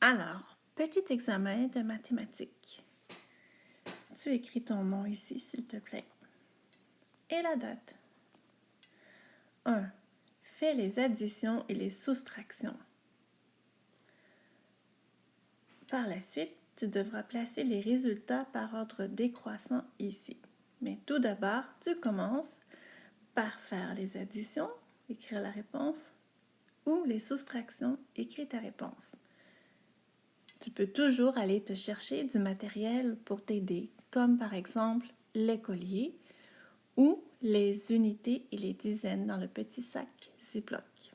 Alors, petit examen de mathématiques. Tu écris ton nom ici, s'il te plaît. Et la date. 1. Fais les additions et les soustractions. Par la suite, tu devras placer les résultats par ordre décroissant ici. Mais tout d'abord, tu commences par faire les additions, écrire la réponse, ou les soustractions, écrire ta réponse. Tu peux toujours aller te chercher du matériel pour t'aider, comme par exemple les colliers ou les unités et les dizaines dans le petit sac Ziploc.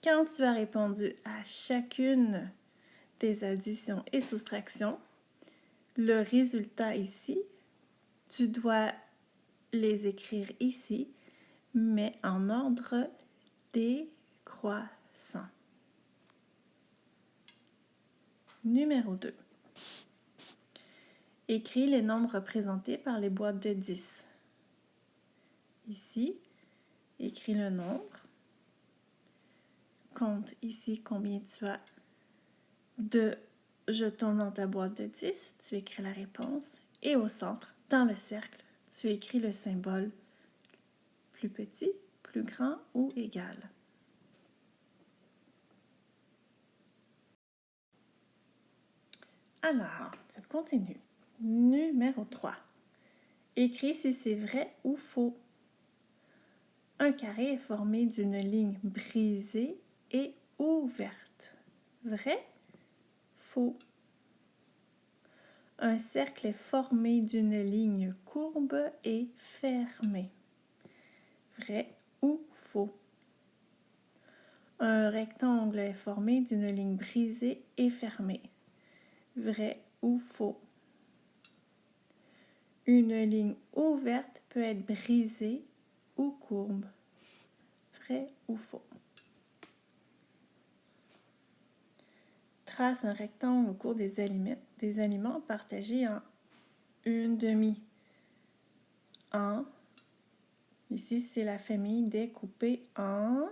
Quand tu as répondu à chacune des additions et soustractions, le résultat ici, tu dois les écrire ici, mais en ordre décroissant. Numéro 2. Écris les nombres représentés par les boîtes de 10. Ici, écris le nombre. Compte ici combien tu as de jetons dans ta boîte de 10. Tu écris la réponse. Et au centre, dans le cercle, tu écris le symbole plus petit, plus grand ou égal. Alors, tu continues. Numéro 3. Écris si c'est vrai ou faux. Un carré est formé d'une ligne brisée et ouverte. Vrai? Faux. Un cercle est formé d'une ligne courbe et fermée. Vrai ou faux? Un rectangle est formé d'une ligne brisée et fermée. Vrai ou faux? Une ligne ouverte peut être brisée ou courbe. Vrai ou faux? Trace un rectangle au cours des aliments partagés en une demi. Ici, c'est la famille découpée en...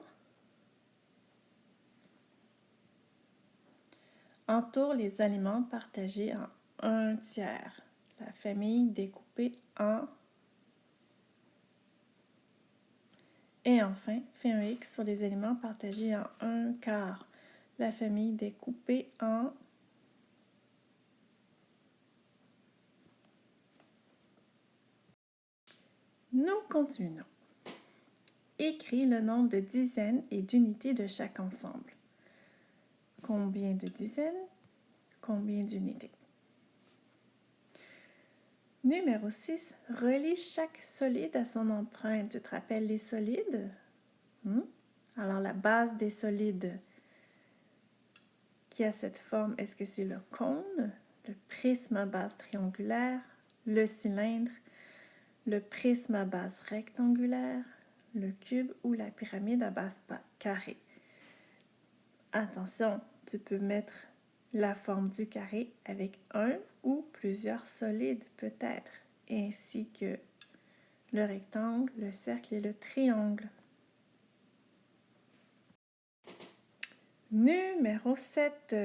Entoure les aliments partagés en un tiers. La famille découpée en... Et enfin, fais un X sur les aliments partagés en un quart. La famille découpée en... Nous continuons. Écris le nombre de dizaines et d'unités de chaque ensemble. Combien de dizaines? Combien d'unités? Numéro 6. Relie chaque solide à son empreinte. Tu te rappelles les solides? Alors, la base des solides qui a cette forme, est-ce que c'est le cône, le prisme à base triangulaire, le cylindre, le prisme à base rectangulaire, le cube ou la pyramide à base carrée? Attention, tu peux mettre la forme du carré avec un ou plusieurs solides peut-être, ainsi que le rectangle, le cercle et le triangle. Numéro 7.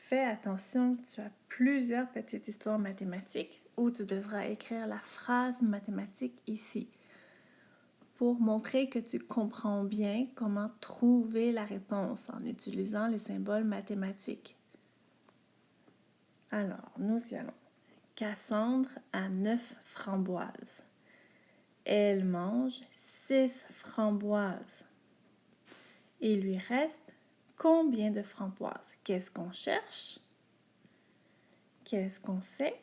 Fais attention, tu as plusieurs petites histoires mathématiques où tu devras écrire la phrase mathématique ici pour montrer que tu comprends bien comment trouver la réponse en utilisant les symboles mathématiques. Alors, nous y allons. Cassandre a 9 framboises. Elle mange 6 framboises. Il lui reste combien de framboises? Qu'est-ce qu'on cherche? Qu'est-ce qu'on sait?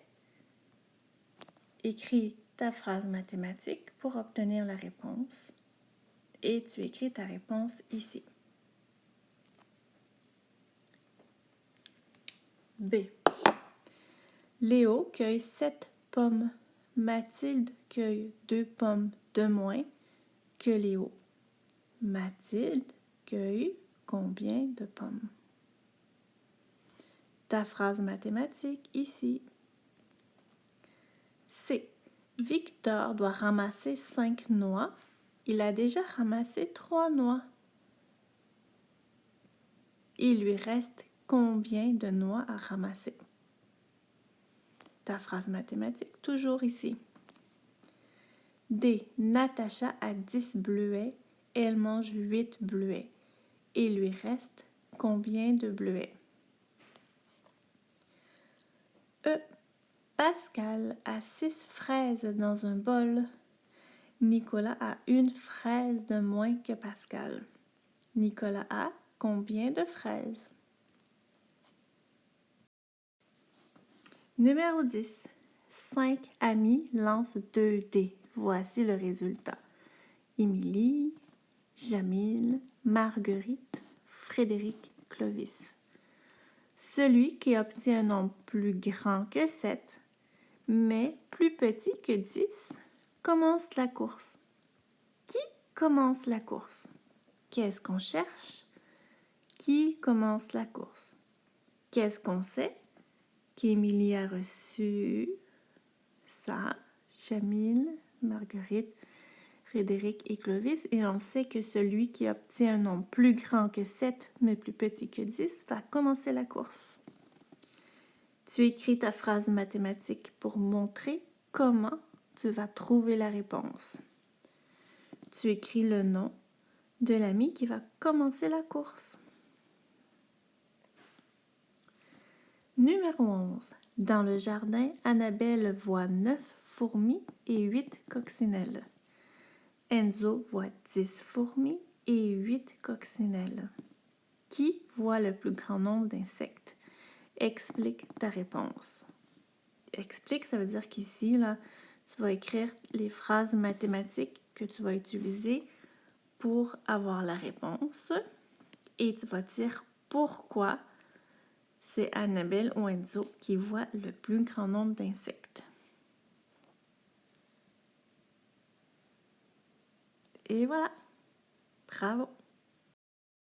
Écris ta phrase mathématique pour obtenir la réponse et tu écris ta réponse ici. B. Léo cueille 7 pommes. Mathilde cueille 2 pommes de moins que Léo. Mathilde cueille combien de pommes? Ta phrase mathématique ici. C. Victor doit ramasser 5 noix. Il a déjà ramassé 3 noix. Il lui reste combien de noix à ramasser? Ta phrase mathématique, toujours ici. D. Natacha a 10 bleuets. Elle mange 8 bleuets. Il lui reste combien de bleuets? E. Pascal a 6 fraises dans un bol. Nicolas a une fraise de moins que Pascal. Nicolas a combien de fraises? Numéro 10. 5 amis lancent 2 dés. Voici le résultat. Émilie, Jamil, Marguerite, Frédéric, Clovis. Celui qui obtient un nombre plus grand que 7, mais plus petit que 10, commence la course. Qui commence la course? Qu'est-ce qu'on cherche? Qui commence la course? Qu'est-ce qu'on sait? Qu'Émilie a reçu ça, Jamil, Marguerite, Frédéric et Clovis, et on sait que celui qui obtient un nombre plus grand que 7, mais plus petit que 10, va commencer la course. Tu écris ta phrase mathématique pour montrer comment tu vas trouver la réponse. Tu écris le nom de l'ami qui va commencer la course. Numéro 11. Dans le jardin, Annabelle voit 9 fourmis et 8 coccinelles. Enzo voit 10 fourmis et 8 coccinelles. Qui voit le plus grand nombre d'insectes? Explique ta réponse. Explique, ça veut dire qu'ici, là, tu vas écrire les phrases mathématiques que tu vas utiliser pour avoir la réponse et tu vas dire pourquoi c'est Annabelle ou Enzo qui voit le plus grand nombre d'insectes. Et voilà. Bravo.